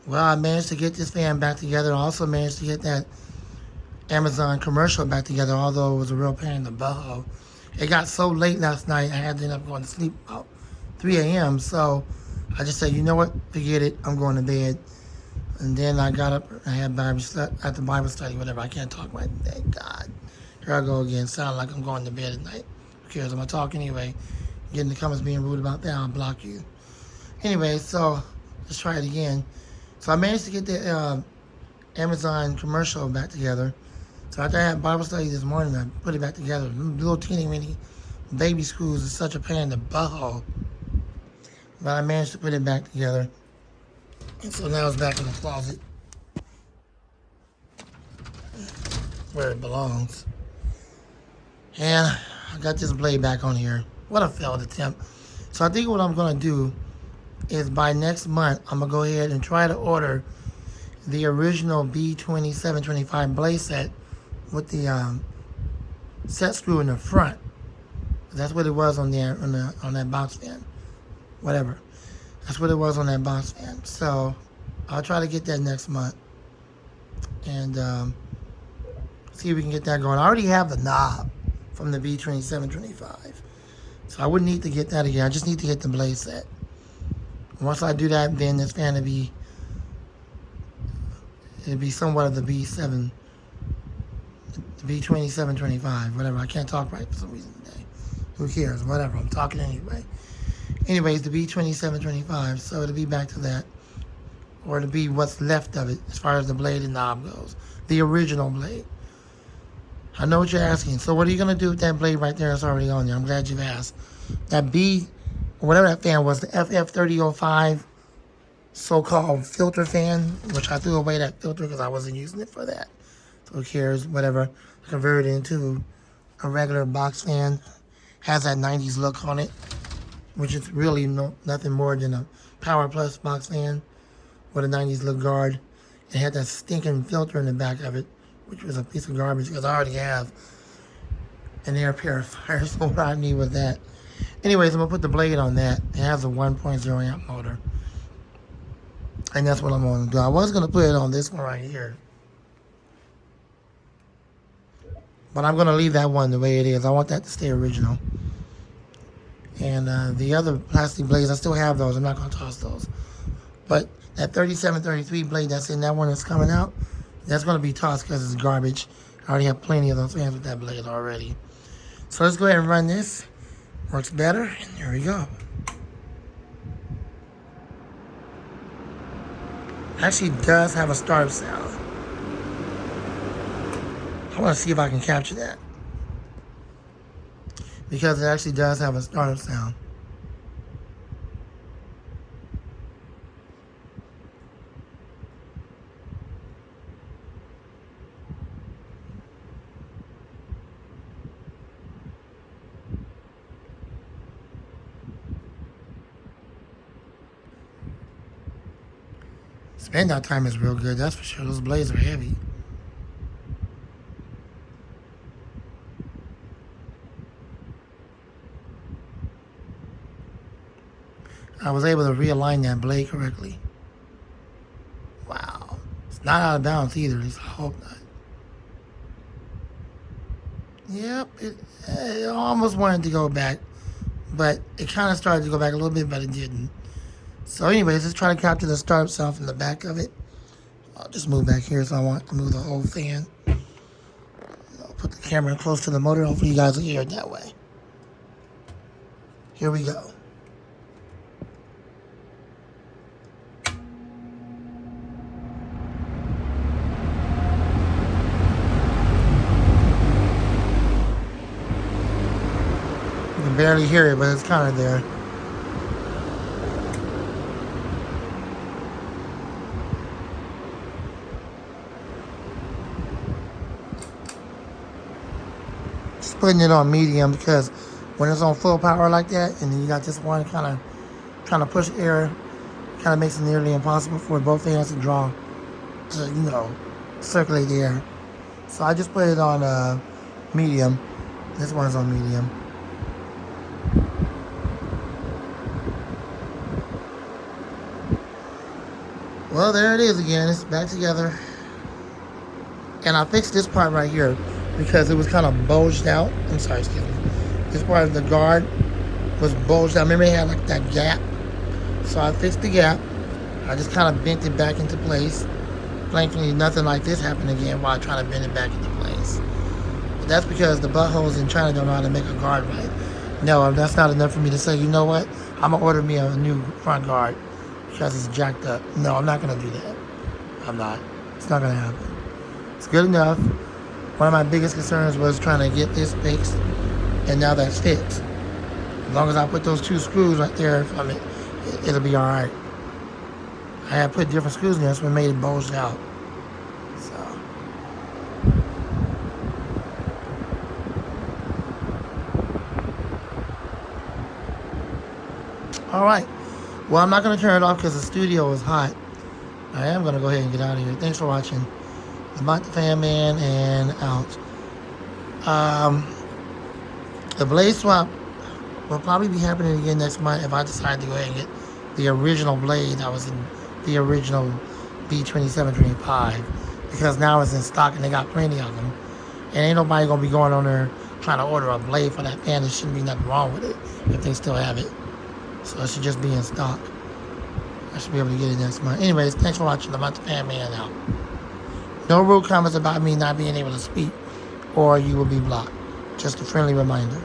Well, I managed to get this fan back together. I also managed to get that Amazon commercial back together, although it was a real pain in the butthole. It got so late last night, I had to end up going to sleep about 3 a.m. So I just said, you know what, forget it, I'm going to bed. And then I got up, I had Bible at the Bible study, whatever. I can't talk right. Thank God. Here I go again. Sound like I'm going to bed at night. Who cares? I'm gonna talk anyway. Get in the comments being rude about that, I'll block you. Anyway, so let's try it again. So I managed to get the Amazon commercial back together. So after I had Bible study this morning, I put it back together. Little teeny weeny baby screws is such a pain in the butthole. But I managed to put it back together. And so now it's back in the closet where it belongs. And I got this blade back on here. What a failed attempt. So I think what I'm going to do is by next month, I'm going to go ahead and try to order the original B2725 blade set with the set screw in the front. That's what it was on there on that box fan. Whatever. That's what it was on that box fan. So I'll try to get that next month and see if we can get that going. I already have the knob from the B2725. So I wouldn't need to get that again. I just need to get the blade set. Once I do that, then this fan it'll be somewhat of the B7, the B2725, whatever. I can't talk right for some reason today. Who cares? Whatever. I'm talking anyway. Anyways, the B2725. So it'll be back to that, or it'll be what's left of it as far as the blade and knob goes. The original blade. I know what you're asking. So what are you going to do with that blade right there? It's already on there. I'm glad you've asked. That B, whatever that fan was, the FF3005 so-called filter fan, which I threw away that filter because I wasn't using it for that. So who cares? Whatever. I converted it into a regular box fan. Has that 90s look on it, which is really nothing more than a Power Plus box fan with a 90s look guard. It had that stinking filter in the back of it, which was a piece of garbage because I already have an air purifier, so what I need was that. Anyways, I'm going to put the blade on that. It has a 1.0 amp motor. And that's what I'm going to do. I was going to put it on this one right here. But I'm going to leave that one the way it is. I want that to stay original. And the other plastic blades, I still have those. I'm not going to toss those. But that 3733 blade that's in that one that's coming out, that's going to be tossed because it's garbage. I already have plenty of those fans with that blade already. So let's go ahead and run this. Works better. And there we go. Actually does have a startup sound. I want to see if I can capture that. Because it actually does have a startup sound. Spin out time is real good, that's for sure. Those blades are heavy. I was able to realign that blade correctly. Wow. It's not out of balance either, at least I hope not. Yep, it almost wanted to go back, but it kind of started to go back a little bit, but it didn't. So anyways, let's try to capture the startup sound from the back of it. I'll just move back here so I want to move the whole fan. I'll put the camera close to the motor. Hopefully you guys will hear it that way. Here we go. You can barely hear it, but it's kind of there. Just putting it on medium because when it's on full power like that, and then you got this one kind of trying to push air, kind of makes it nearly impossible for both hands to draw, to, circulate the air. So I just put it on medium. This one's on medium. Well, there it is again. It's back together. And I fixed this part right here because it was kind of bulged out. I'm sorry, excuse me. This part of the guard was bulged out. Remember it had like that gap? So I fixed the gap. I just kind of bent it back into place. Thankfully, nothing like this happened again while I try to bend it back into place. But that's because the buttholes in China don't know how to make a guard right. No, that's not enough for me to say, you know what? I'm going to order me a new front guard because it's jacked up. No, I'm not going to do that. I'm not. It's not going to happen. It's good enough. One of my biggest concerns was trying to get this fixed, and now that's fixed. As long as I put those 2 screws right there from it, it'll be all right. I had put different screws in there, so it made it bulged out. So. All right. Well, I'm not going to turn it off because the studio is hot. I am going to go ahead and get out of here. Thanks for watching. Lamont the Fan Man and out. The blade swap will probably be happening again next month if I decide to go ahead and get the original blade that was in the original B2725, because now it's in stock and they got plenty of them. And ain't nobody going to be going on there trying to order a blade for that fan. There shouldn't be nothing wrong with it if they still have it. So it should just be in stock. I should be able to get it next month. Anyways, thanks for watching. Lamont the Fan Man out. No rude comments about me not being able to speak, or you will be blocked. Just a friendly reminder.